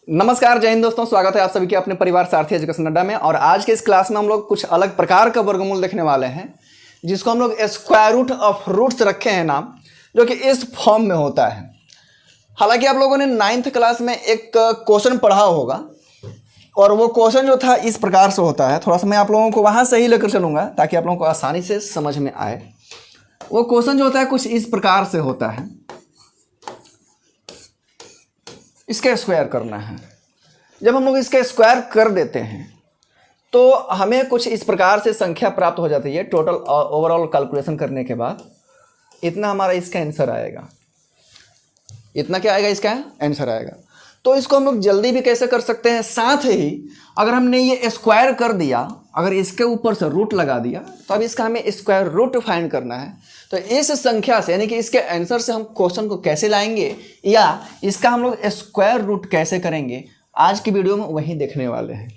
नमस्कार, जय हिंद दोस्तों। स्वागत है आप सभी के अपने परिवार सारथी एजुकेशन अड्डा में। और आज के इस क्लास में हम लोग कुछ अलग प्रकार का वर्गमूल देखने वाले हैं, जिसको हम लोग स्क्वायर रूट ऑफ रूट्स रखे हैं नाम, जो कि इस फॉर्म में होता है। हालांकि आप लोगों ने 9th क्लास में एक क्वेश्चन पढ़ा होगा, और वो क्वेश्चन जो था इस प्रकार से होता है। थोड़ा सा मैं आप लोगों को वहाँ से ही लेकर चलूँगा ताकि आप लोगों को आसानी से समझ में आए। वो क्वेश्चन जो होता है कुछ इस प्रकार से होता है, इसका स्क्वायर करना है। जब हम लोग इसका स्क्वायर कर देते हैं तो हमें कुछ इस प्रकार से संख्या प्राप्त हो जाती है। टोटल ओवरऑल कैलकुलेशन करने के बाद इतना हमारा इसका आंसर आएगा। इतना क्या आएगा? इसका आंसर आएगा। तो इसको हम लोग जल्दी भी कैसे कर सकते हैं, साथ ही अगर हमने ये स्क्वायर कर दिया, अगर इसके ऊपर से रूट लगा दिया, तो अब इसका हमें स्क्वायर रूट फाइंड करना है। तो इस संख्या से यानी कि इसके आंसर से हम क्वेश्चन को कैसे लाएंगे या इसका हम लोग स्क्वायर रूट कैसे करेंगे, आज की वीडियो में वही देखने वाले हैं।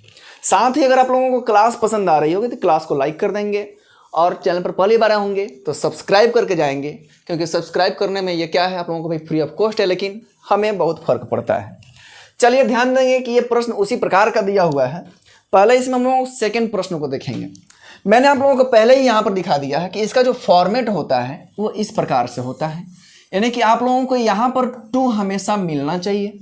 साथ ही अगर आप लोगों को क्लास पसंद आ रही होगी तो क्लास को लाइक कर देंगे, और चैनल पर पहली बार होंगे तो सब्सक्राइब करके जाएंगे, क्योंकि सब्सक्राइब करने में ये क्या है, आप लोगों को भाई फ्री ऑफ कॉस्ट है, लेकिन हमें बहुत फर्क पड़ता है। चलिए ध्यान देंगे कि ये प्रश्न उसी प्रकार का दिया हुआ है। पहले इसमें हम लोग सेकेंड प्रश्न को देखेंगे। मैंने आप लोगों को पहले ही यहाँ पर दिखा दिया है कि इसका जो फॉर्मेट होता है वो इस प्रकार से होता है, यानी कि आप लोगों को यहाँ पर 2 हमेशा मिलना चाहिए।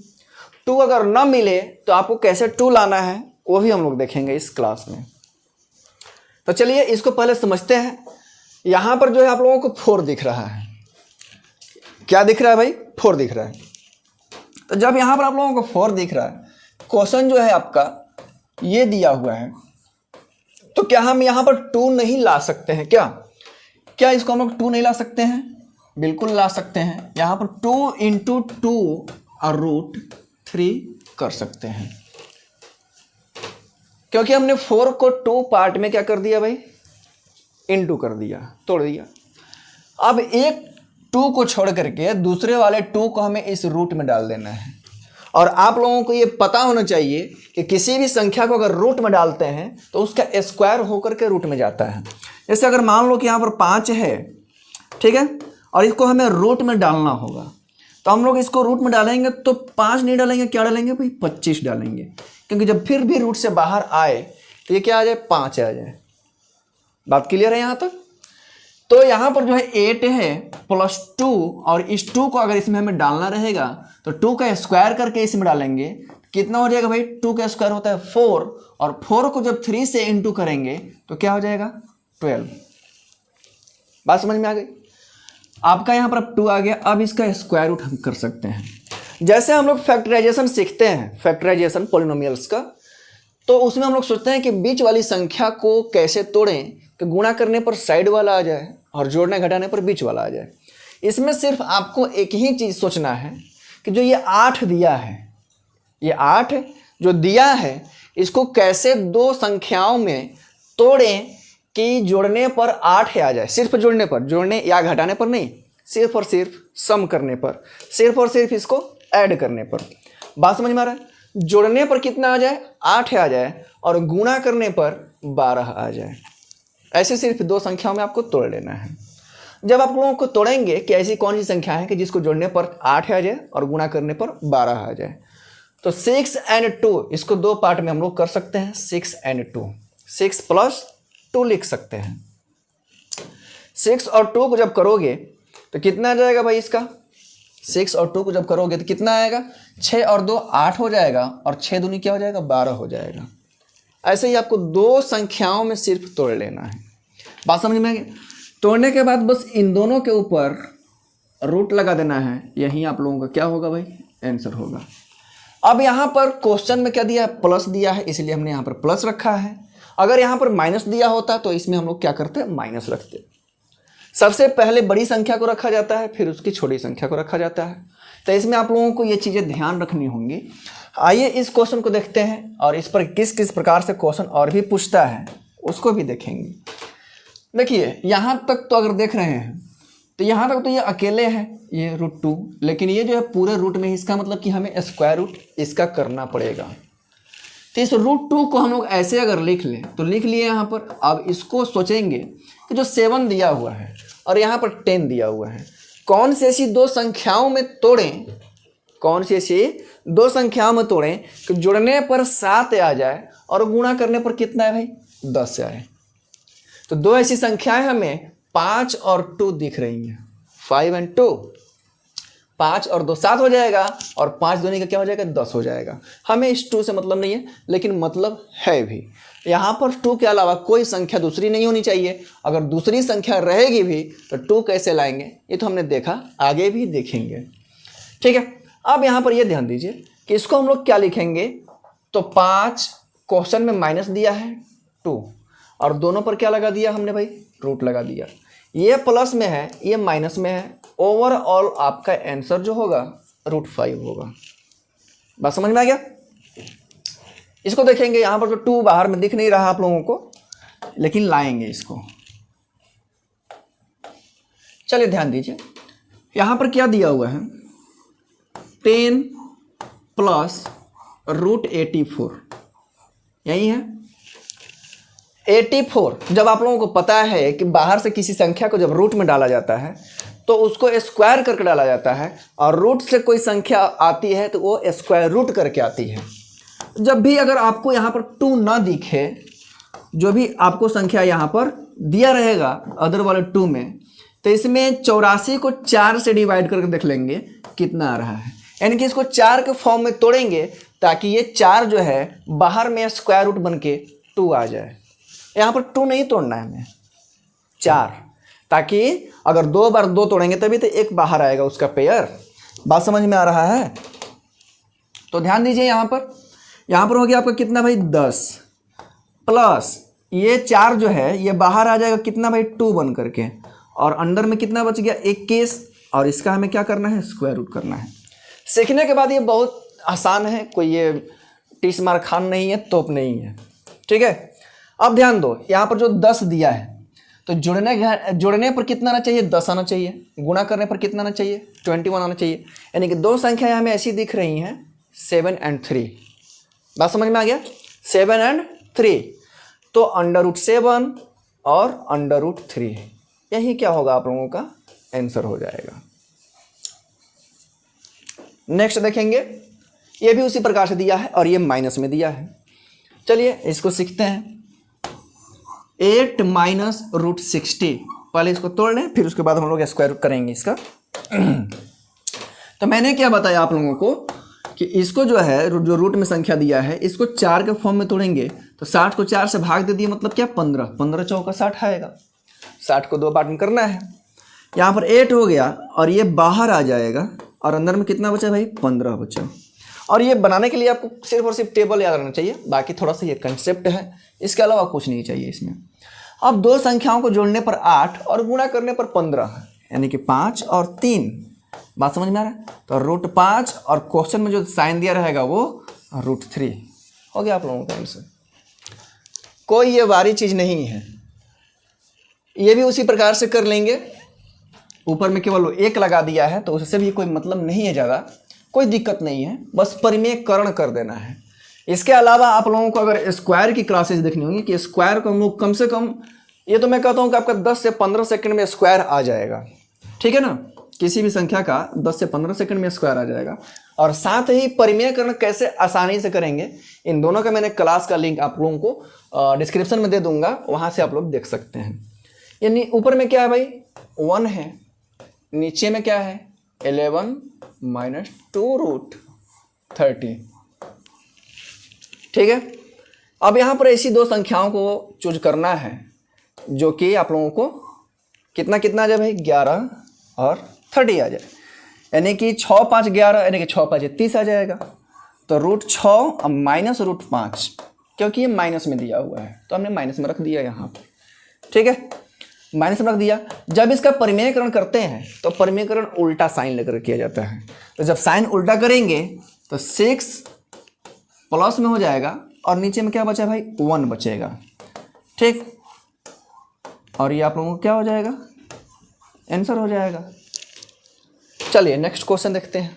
2 अगर ना मिले तो आपको कैसे 2 लाना है वो भी हम लोग देखेंगे इस क्लास में। तो चलिए इसको पहले समझते हैं। यहाँ पर जो है आप लोगों को 4 दिख रहा है। क्या दिख रहा है भाई? 4 दिख रहा है। तो जब यहाँ पर आप लोगों को 4 दिख रहा है, क्वेश्चन जो है आपका ये दिया हुआ है, तो क्या हम यहाँ पर 2 नहीं ला सकते हैं? क्या इसको हम लोग 2 नहीं ला सकते हैं? बिल्कुल ला सकते हैं। यहाँ पर 2 × 2 और √3 कर सकते हैं, क्योंकि हमने 4 को 2 पार्ट में क्या कर दिया भाई? इनटू कर दिया, तोड़ दिया। अब एक 2 को छोड़ करके दूसरे वाले 2 को हमें इस रूट में डाल देना है। और आप लोगों को ये पता होना चाहिए कि किसी भी संख्या को अगर रूट में डालते हैं तो उसका स्क्वायर होकर के रूट में जाता है। जैसे अगर मान लो कि यहाँ पर 5 है, ठीक है, और इसको हमें रूट में डालना होगा, तो हम लोग इसको रूट में डालेंगे तो 5 नहीं डालेंगे, क्या डालेंगे भाई? 25 डालेंगे, क्योंकि जब फिर भी रूट से बाहर आए तो ये क्या आ जाए? 5 आ जाए। बात क्लियर है यहाँ तक? तो यहाँ पर जो है 8 है +2, और इस 2 को अगर इसमें हमें डालना रहेगा तो 2 का स्क्वायर करके इसमें डालेंगे। कितना हो जाएगा भाई? 2 का स्क्वायर होता है 4, और 4 को जब 3 से इंटू करेंगे तो क्या हो जाएगा? 12। बात समझ में आ गई? आपका यहाँ पर अब 2 आ गया। अब इसका स्क्वायर रूट हम कर सकते हैं। जैसे हम लोग फैक्टराइजेशन सीखते हैं, फैक्टराइजेशन पॉलिनोमियल्स का, तो उसमें हम लोग सोचते हैं कि बीच वाली संख्या को कैसे तोड़ें कि गुणा करने पर साइड वाला आ जाए और जोड़ने घटाने पर बीच वाला आ जाए। इसमें सिर्फ आपको एक ही चीज़ सोचना है कि जो ये 8 दिया है, ये 8 जो दिया है, इसको कैसे 2 संख्याओं में तोड़ें कि जोड़ने पर 8 आ जाए। सिर्फ जोड़ने पर, जोड़ने या घटाने पर नहीं, सिर्फ और सिर्फ सम करने पर, सिर्फ और सिर्फ इसको ऐड करने पर। बात समझ में आ रहा है? जोड़ने पर कितना आ जाए? 8 आ जाए, और गुणा करने पर 12 आ जाए। ऐसे सिर्फ 2 संख्याओं में आपको तोड़ लेना है। जब आप लोगों को तोड़ेंगे कि ऐसी कौन सी संख्या है कि जिसको जोड़ने पर 8 आ जाए और गुणा करने पर 12 आ जाए, तो 6 और 2 इसको 2 पार्ट में हम लोग कर सकते हैं। 6 और 2, 6 + 2 लिख सकते हैं। 6 और 2 को जब करोगे तो कितना आ जाएगा भाई? इसका 6 और 2 को जब करोगे तो कितना आएगा? 6 और 2 8 हो जाएगा, और 6 दूनी क्या हो जाएगा? 12 हो जाएगा। ऐसे ही आपको 2 संख्याओं में सिर्फ तोड़ लेना है। बात समझ में आ गई? तोड़ने के बाद बस इन दोनों के ऊपर रूट लगा देना है। यही आप लोगों का क्या होगा भाई? आंसर होगा। अब यहाँ पर क्वेश्चन में क्या दिया है? प्लस दिया है, इसलिए हमने यहाँ पर प्लस रखा है। अगर यहाँ पर माइनस दिया होता तो इसमें हम लोग क्या करते? माइनस रखते। सबसे पहले बड़ी संख्या को रखा जाता है, फिर उसकी छोटी संख्या को रखा जाता है। तो इसमें आप लोगों को ये चीज़ें ध्यान रखनी होंगी। आइए इस क्वेश्चन को देखते हैं, और इस पर किस किस प्रकार से क्वेश्चन और भी पूछता है उसको भी देखेंगे। देखिए यहाँ तक तो अगर देख रहे हैं तो यहाँ तक तो ये अकेले है, ये √2, लेकिन ये जो है पूरे रूट में, इसका मतलब कि हमें स्क्वायर रूट इसका करना पड़ेगा। तो इस √2 को हम लोग ऐसे अगर लिख लें तो लिख लिए यहाँ पर। अब इसको सोचेंगे कि जो 7 दिया हुआ है और यहाँ पर 10 दिया हुआ है, कौन सी ऐसी 2 संख्याओं में तोड़ें कौन सी ऐसी दो संख्याओं में तोड़ें कि जुड़ने पर 7 आ जाए और गुणा करने पर कितना है भाई 10 आए। तो दो ऐसी संख्याएं हमें 5 और 2 दिख रही हैं, 5 and 2। 5 और 2 7 हो जाएगा और 5 दूनी का क्या हो जाएगा 10 हो जाएगा। हमें इस 2 से मतलब नहीं है, लेकिन मतलब है भी। यहाँ पर 2 के अलावा कोई संख्या दूसरी नहीं होनी चाहिए। अगर दूसरी संख्या रहेगी भी तो 2 कैसे लाएंगे ये तो हमने देखा, आगे भी देखेंगे। ठीक है, अब यहाँ पर ये ध्यान दीजिए कि इसको हम लोग क्या लिखेंगे, तो 5 क्वेश्चन में माइनस दिया है 2 और दोनों पर क्या लगा दिया हमने भाई रूट लगा दिया। ये प्लस में है ये माइनस में है, ओवरऑल आपका आंसर जो होगा √5 होगा। बात समझ में आ गया। इसको देखेंगे, यहाँ पर तो 2 बाहर में दिख नहीं रहा आप लोगों को, लेकिन लाएंगे इसको। चलिए ध्यान दीजिए, यहाँ पर क्या दिया हुआ है 10 प्लस √84, यही है 84। जब आप लोगों को पता है कि बाहर से किसी संख्या को जब रूट में डाला जाता है तो उसको स्क्वायर करके डाला जाता है, और रूट से कोई संख्या आती है तो वो स्क्वायर रूट करके आती है। जब भी अगर आपको यहाँ पर 2 ना दिखे, जो भी आपको संख्या यहाँ पर दिया रहेगा अदर वाले 2 में, तो इसमें 84 को 4 से डिवाइड करके देख लेंगे कितना आ रहा है। यानी कि इसको 4 के फॉर्म में तोड़ेंगे ताकि ये 4 जो है बाहर में स्क्वायर रूट बन के 2 आ जाए। यहाँ पर 2 नहीं तोड़ना है हमें, 4, ताकि अगर 2 बार 2 तोड़ेंगे तभी तो 1 बाहर आएगा उसका पेयर। बात समझ में आ रहा है। तो ध्यान दीजिए, यहाँ पर हो गया आपका कितना भाई 10 प्लस ये 4 जो है ये बाहर आ जाएगा कितना भाई 2 बन करके, और अंदर में कितना बच गया 21, और इसका हमें क्या करना है स्क्वायर रूट करना है। सीखने के बाद ये बहुत आसान है, कोई ये 30 मार खान नहीं है, तोप नहीं है। ठीक है, अब ध्यान दो, यहाँ पर जो 10 दिया है तो जुड़ने पर कितना आना चाहिए 10 आना चाहिए, गुणा करने पर कितना आना चाहिए 21 आना चाहिए। यानी कि दो संख्याएं हमें ऐसी दिख रही हैं 7 and 3। बात समझ में आ गया, 7 and 3, तो √7 और √3 यही क्या होगा आप लोगों का आंसर हो जाएगा। नेक्स्ट देखेंगे, ये भी उसी प्रकार से दिया है और ये माइनस में दिया है। चलिए इसको सीखते हैं। 8 माइनस √60, पहले इसको तोड़ लें फिर उसके बाद हम लोग स्क्वायर रूट करेंगे इसका। तो मैंने क्या बताया आप लोगों को कि इसको जो है जो रूट में संख्या दिया है इसको 4 के फॉर्म में तोड़ेंगे तो 60 को 4 से भाग दे दिए, मतलब क्या 15, 15 चौका 60 आएगा। 60 को 2 पार्ट में करना है। यहाँ पर 8 हो गया और ये बाहर आ जाएगा, और अंदर में कितना बचा भाई 15 बचा। और ये बनाने के लिए आपको सिर्फ और सिर्फ टेबल याद रखना चाहिए, बाकी थोड़ा सा ये कंसेप्ट है, इसके अलावा कुछ नहीं चाहिए इसमें। अब दो संख्याओं को जोड़ने पर 8 और गुणा करने पर 15, यानी कि 5 और 3। बात समझ में आ रहा है। तो √5 और क्वेश्चन में जो साइन दिया रहेगा वो √3 हो गया आप लोगों का आंसर। कोई ये वारी चीज़ नहीं है, ये भी उसी प्रकार से कर लेंगे। ऊपर में केवल 1 लगा दिया है तो उससे भी कोई मतलब नहीं है, ज़्यादा कोई दिक्कत नहीं है, बस परिमेयकरण कर देना है। इसके अलावा आप लोगों को अगर स्क्वायर की क्लासेस देखनी होंगी कि स्क्वायर को हम लोग कम से कम, ये तो मैं कहता हूँ कि आपका 10 से 15 सेकंड में स्क्वायर आ जाएगा। ठीक है ना, किसी भी संख्या का 10 से 15 सेकंड में स्क्वायर आ जाएगा। और साथ ही परिमेयकरण कैसे आसानी से करेंगे, इन दोनों का मैंने क्लास का लिंक आप लोगों को डिस्क्रिप्शन में दे दूंगा, वहाँ से आप लोग देख सकते हैं। यानी ऊपर में क्या है भाई 1 है, नीचे में क्या है 11 माइनस 2√30। ठीक है, अब यहाँ पर ऐसी दो संख्याओं को चूज करना है जो कि आप लोगों को कितना कितना आ जाए भाई 11 और 30 आ जाए, यानी कि 6 5 11, यानी कि 6 5 30 आ जाएगा। तो √6 और माइनस √5, क्योंकि ये माइनस में दिया हुआ है तो हमने माइनस में रख दिया यहाँ पर। ठीक है, माइनस में रख दिया। जब इसका परिमेयकरण करते हैं तो परिमेयकरण उल्टा साइन लेकर किया जाता है। तो जब साइन उल्टा करेंगे तो 6 प्लस में हो जाएगा और नीचे में क्या बचा भाई 1 बचेगा। ठीक, और ये आप लोगों को क्या हो जाएगा आंसर हो जाएगा। चलिए नेक्स्ट क्वेश्चन देखते हैं।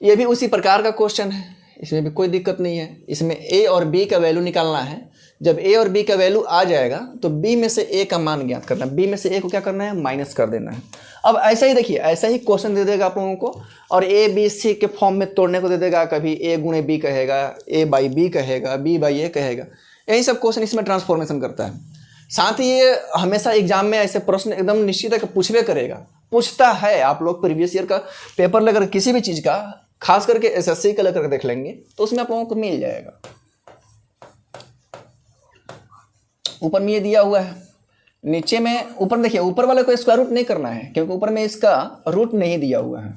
ये भी उसी प्रकार का क्वेश्चन है, इसमें भी कोई दिक्कत नहीं है। इसमें a और b का वैल्यू निकालना है जब ए और बी का वैल्यू आ जाएगा तो बी में से ए का मान ज्ञात करना है, बी में से ए को क्या करना है, माइनस कर देना है। अब ऐसा ही देखिए, ऐसा ही क्वेश्चन दे देगा आप लोगों को और ए बी सी के फॉर्म में तोड़ने को दे देगा। कभी ए गुणे बी कहेगा, ए बाई बी कहेगा, बी बाई ए कहेगा, यही सब क्वेश्चन इसमें ट्रांसफॉर्मेशन करता है। साथ ही ये हमेशा एग्जाम में ऐसे प्रश्न एकदम निश्चित है कि पूछवे करेगा, पूछता है। आप लोग प्रीवियस ईयर का पेपर लेकर किसी भी चीज़ का, खास करके एसएससी का लेकर देख लेंगे तो उसमें आप लोगों को मिल जाएगा। ऊपर में ये दिया हुआ है, नीचे में ऊपर देखिए, ऊपर वाले को स्क्वायर रूट नहीं करना है क्योंकि ऊपर में इसका रूट नहीं दिया हुआ है।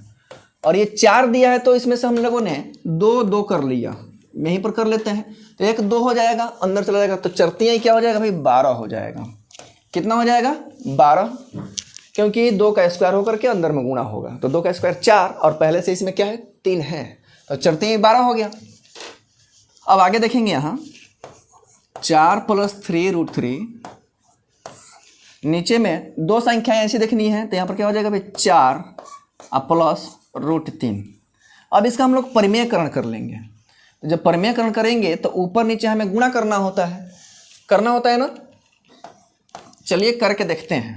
और ये 4 दिया है तो इसमें से हम लोगों ने 2 कर लिया, यहीं पर कर लेते हैं तो 1 2 हो जाएगा, अंदर चला जाएगा तो चरतियाँ क्या हो जाएगा भाई, 12 हो जाएगा। कितना हो जाएगा, 12, क्योंकि 2 का स्क्वायर होकर के अंदर में गुणा होगा तो 2 का स्क्वायर 4 और पहले से इसमें क्या है, 3 है तो चरतियाँ 12 हो गया। अब आगे देखेंगे यहाँ 4 + 3√3, नीचे में 2 संख्याएं ऐसी देखनी है तो यहाँ पर क्या हो जाएगा भाई 4 प्लस √3। अब इसका हम लोग परिमेयकरण कर लेंगे। तो जब परिमेयकरण करेंगे तो ऊपर नीचे हमें गुणा करना होता है ना। चलिए करके देखते हैं,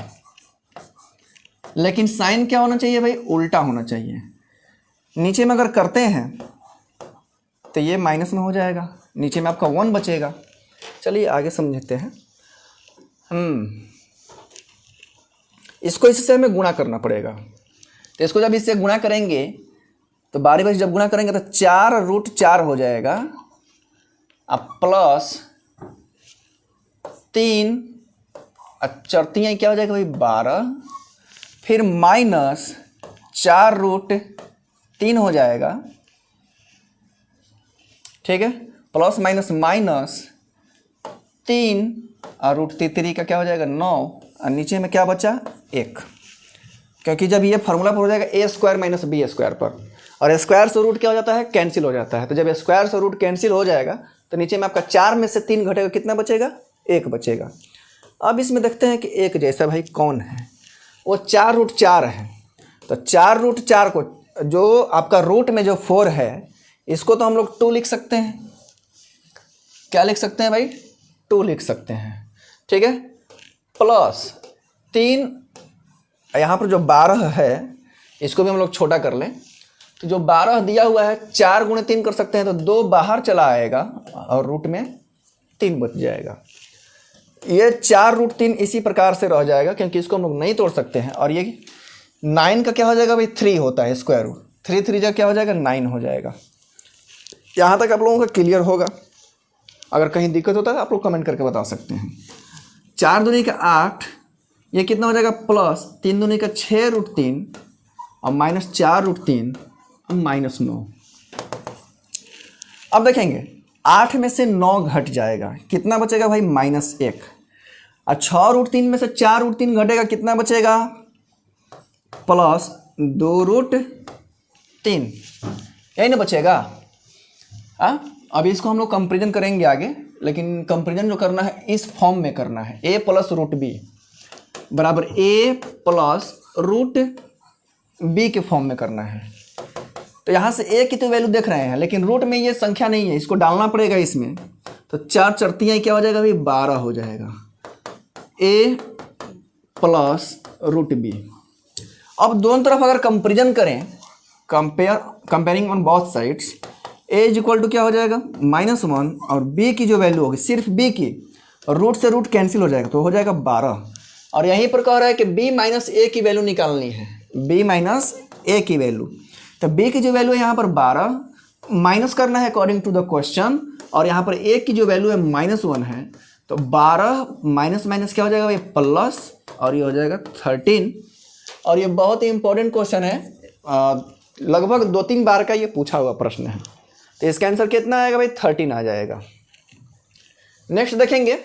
लेकिन साइन क्या होना चाहिए भाई, उल्टा होना चाहिए। नीचे में अगर करते हैं तो ये माइनस में हो जाएगा, नीचे में आपका 1 बचेगा। चलिए आगे समझते हैं। इसको इससे हमें गुणा करना पड़ेगा, तो इसको जब इससे गुणा करेंगे तो बारी बारी जब गुणा करेंगे तो 4√4 हो जाएगा, अब प्लस 3 चरतियाँ क्या हो जाएगा भाई 12, फिर माइनस 4√3 हो जाएगा, ठीक है, प्लस माइनस माइनस 3 और √3 का क्या हो जाएगा 9 और नीचे में क्या बचा 1, क्योंकि जब ये फार्मूला पर हो जाएगा a² - b² पर, और स्क्वायर से रूट क्या हो जाता है, कैंसिल हो जाता है। तो जब स्क्वायर से रूट कैंसिल हो जाएगा तो नीचे में आपका 4 में से 3 घटेगा, कितना बचेगा, 1 बचेगा। अब इसमें देखते हैं कि एक जैसा भाई कौन है, वो 4√4 है। तो 4√4 को जो आपका रूट में जो 4 है इसको तो हम लोग 2 लिख सकते हैं। क्या लिख सकते हैं भाई, 2 लिख सकते हैं, ठीक है, प्लस 3, यहाँ पर जो 12 है इसको भी हम लोग छोटा कर लें तो जो 12 दिया हुआ है 4 × 3 कर सकते हैं तो 2 बाहर चला आएगा और रूट में 3 बच जाएगा। ये 4√3 इसी प्रकार से रह जाएगा क्योंकि इसको हम लोग नहीं तोड़ सकते हैं। और ये 9 का क्या हो जाएगा भाई 3 होता है स्क्वायर रूट, 3 जा क्या हो जाएगा 9 हो जाएगा। यहाँ तक आप लोगों का क्लियर होगा। अगर कहीं दिक्कत होता है आप लोग कमेंट करके बता सकते हैं। 4 दूनी का 8, ये कितना हो जाएगा प्लस 3 दूनी का 6√3 और माइनस 4√3 और माइनस 9। अब देखेंगे 8 में से 9 घट जाएगा, कितना बचेगा भाई -1, और 6√3 में से 4√3 घटेगा, कितना बचेगा प्लस 2√3, यही ना बचेगा। अभी इसको हम लोग कंपेरिजन करेंगे आगे, लेकिन कंपेरिजन जो करना है इस फॉर्म में करना है, a + √b बराबर a + √b के फॉर्म में करना है। तो यहाँ से a की तो वैल्यू देख रहे हैं लेकिन रूट में ये संख्या नहीं है, इसको डालना पड़ेगा इसमें। तो 4 चरतियाँ क्या हो जाएगा भाई 12 हो जाएगा, a + √b। अब दोनों तरफ अगर कंपेरिजन करें, comparing on both sides, a = क्या हो जाएगा -1 और b की जो वैल्यू होगी सिर्फ b की, रूट से रूट कैंसिल हो जाएगा तो हो जाएगा 12। और यहीं पर कह रहा है कि b - a की वैल्यू निकालनी है, b - a की वैल्यू। तो b की जो वैल्यू है यहाँ पर 12 माइनस करना है अकॉर्डिंग टू द क्वेश्चन, और यहाँ पर a की जो वैल्यू है -1 है तो 12 माइनस क्या हो जाएगा भाई प्लस, और ये हो जाएगा 13। और ये बहुत ही इंपॉर्टेंट क्वेश्चन है, लगभग 2-3 बार का ये पूछा हुआ प्रश्न है। तो इसका आंसर कितना आएगा भाई 13 आ जाएगा। नेक्स्ट देखेंगे,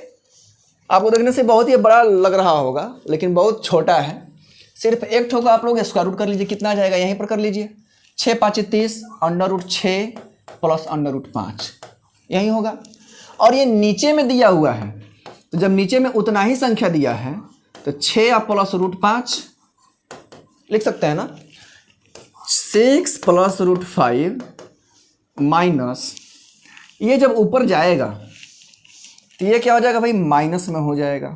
आपको देखने से बहुत ही बड़ा लग रहा होगा लेकिन बहुत छोटा है, सिर्फ एक ठोक आप लोग स्क्वायर रूट कर लीजिए, कितना आ जाएगा यहीं पर कर लीजिए, 6 × 5 = 30 √6 + √5 यही होगा। और ये नीचे में दिया हुआ है तो जब नीचे में उतना ही संख्या दिया है तो 6 + √5 लिख सकते हैं ना, 6 + √5 माइनस, ये जब ऊपर जाएगा तो ये क्या हो जाएगा भाई, माइनस में हो जाएगा।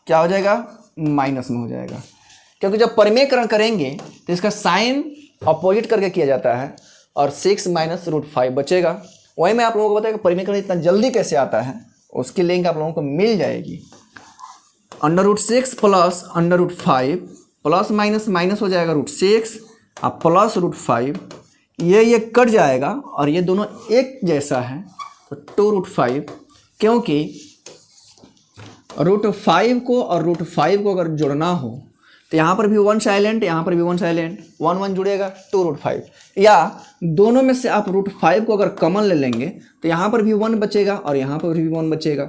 क्या हो जाएगा, माइनस में हो जाएगा, क्योंकि जब परिमेयकरण करेंगे तो इसका साइन अपोजिट करके किया जाता है और 6 - √5 बचेगा। वही मैं आप लोगों को बताया कि परिमेयकरण इतना जल्दी कैसे आता है, उसकी लिंक आप लोगों को मिल जाएगी। √6 प्लस √5 प्लस माइनस माइनस हो जाएगा √6 और प्लस √5, ये कट जाएगा और ये दोनों एक जैसा है तो 2√5, क्योंकि √5 को और √5 को अगर जोड़ना हो तो यहाँ पर भी 1 साइलेंट, यहाँ पर भी 1 साइलेंट, 1 1 जुड़ेगा 2√5, या दोनों में से आप √5 को अगर कॉमन ले लेंगे तो यहाँ पर भी 1 बचेगा और यहाँ पर भी 1 बचेगा,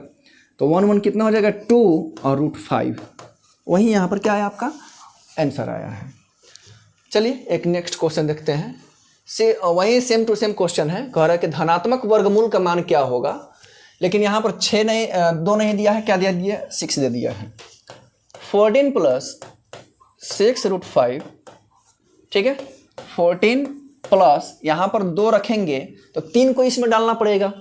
तो 1 1 कितना हो जाएगा 2 और √5, वही यहाँ पर क्या है आपका आंसर आया है। चलिए एक नेक्स्ट क्वेश्चन देखते हैं। वही सेम टू सेम क्वेश्चन है, कह रहा है कि धनात्मक वर्गमूल का मान क्या होगा, लेकिन यहाँ पर 6 नहीं 2 नहीं दिया है, क्या दिया दिया 6 दे दिया है। 14 प्लस 6√5, ठीक है, 14 प्लस यहाँ पर 2 रखेंगे तो 3 को इसमें डालना पड़ेगा,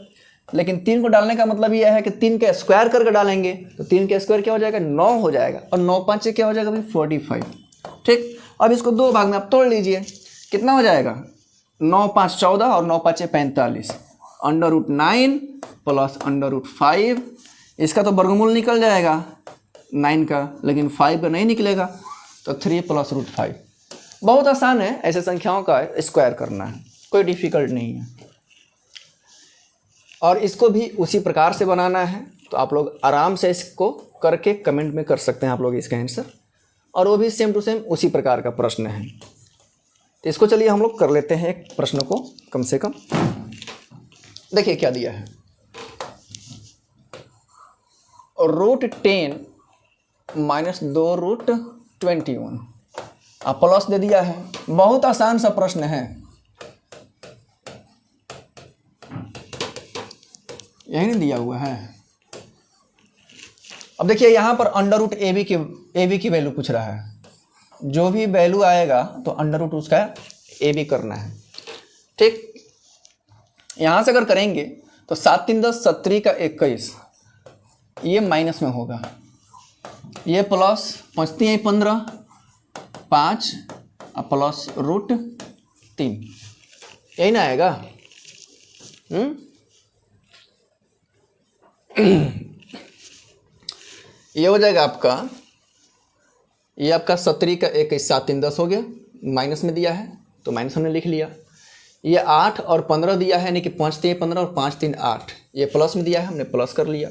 लेकिन 3 को डालने का मतलब यह है कि 3 का स्क्वायर करके डालेंगे तो 3 का स्क्वायर क्या हो जाएगा 9 हो जाएगा, और 9 5 से क्या हो जाएगा भाई 45, ठीक। अब इसको 2 भाग में आप तोड़ लीजिए, कितना हो जाएगा 9 5 14 और 9 5 45, √9 प्लस √5, इसका तो वर्गमूल निकल जाएगा 9 का, लेकिन 5 का नहीं निकलेगा, तो 3 प्लस √5। बहुत आसान है ऐसे संख्याओं का स्क्वायर करना है, कोई डिफिकल्ट नहीं है, और इसको भी उसी प्रकार से बनाना है, तो आप लोग आराम से इसको करके कमेंट में कर सकते हैं आप लोग इसका आंसर, और वो भी सेम टू सेम उसी प्रकार का प्रश्न है। तो इसको चलिए हम लोग कर लेते हैं एक प्रश्न को कम से कम। देखिए क्या दिया है, √10 - 2√21 प्लस दे दिया है। बहुत आसान सा प्रश्न है, यही नहीं दिया हुआ है। अब देखिए यहाँ पर √AB की वैल्यू पूछ रहा है, जो भी वैल्यू आएगा तो √ उसका AB करना है, ठीक। यहाँ से अगर करेंगे तो 7 3 10 17 का 21, ये माइनस में होगा, ये प्लस 5 3 15 5 प्लस √3, यही ना आएगा। ये हो जाएगा आपका, ये आपका 17 का 21, 7 3 10 हो गया, माइनस में दिया है तो माइनस हमने लिख लिया। ये 8 और 15 दिया है, यानी कि 5 3 15 और 5 3 8, ये प्लस में दिया है, हमने प्लस कर लिया,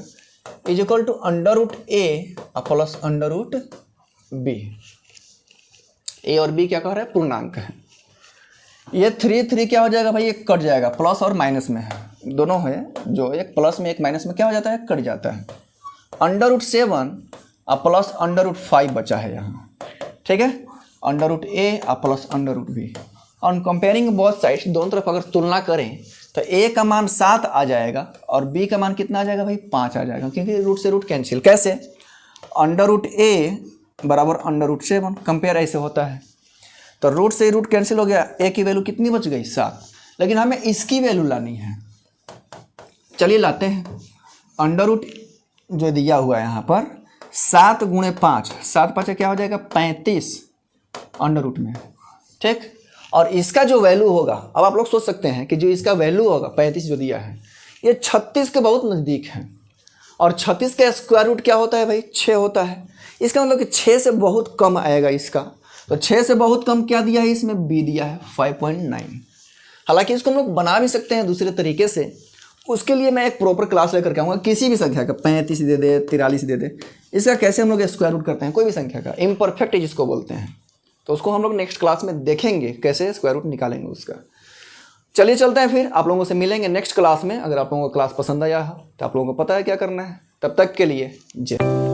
is equal to √A plus √B। A और बी क्या कह रहा है, पूर्णांक है। ये 3 क्या हो जाएगा भाई, ये कट जाएगा, प्लस और माइनस में है, दोनों है, जो एक प्लस में एक माइनस में क्या हो जाता है, कट जाता है। √7 प्लस √5 बचा है यहाँ, ठीक है, √A plus √B। On comparing both sides, दोनों तरफ अगर तुलना करें तो A का मान 7 आ जाएगा और B का मान कितना आ जाएगा भाई 5 आ जाएगा, क्योंकि रूट से रूट कैंसिल। कैसे, √A बराबर √7, कंपेयर ऐसे होता है, तो रूट से रूट कैंसिल हो गया, A की वैल्यू कितनी बच गई 7, लेकिन हमें इसकी वैल्यू लानी है। चलिए लाते हैं, √ जो दिया हुआ है यहाँ पर 7 × 5, 7 5 क्या हो जाएगा 35 √ में, ठीक। और इसका जो वैल्यू होगा, अब आप लोग सोच सकते हैं कि जो इसका वैल्यू होगा 35 जो दिया है, ये 36 के बहुत नज़दीक है, और 36 का स्क्वायर रूट क्या होता है भाई 6 होता है। इसका मतलब कि 6 से बहुत कम आएगा इसका, तो 6 से बहुत कम क्या दिया है इसमें, B दिया है 5.9। हालांकि इसको हम लोग बना भी सकते हैं दूसरे तरीके से, उसके लिए मैं एक प्रॉपर क्लास लेकर के आऊँगा। किसी भी संख्या का 35 दे दे, 43 दे दे, इसका कैसे हम लोग स्क्वायर रूट करते हैं, कोई भी संख्या का इम्परफेक्ट जिसको बोलते हैं, तो उसको हम लोग नेक्स्ट क्लास में देखेंगे कैसे स्क्वायर रूट निकालेंगे उसका। चलिए चलते हैं, फिर आप लोगों से मिलेंगे नेक्स्ट क्लास में। अगर आप लोगों को क्लास पसंद आया तो आप लोगों को पता है क्या करना है। तब तक के लिए जय।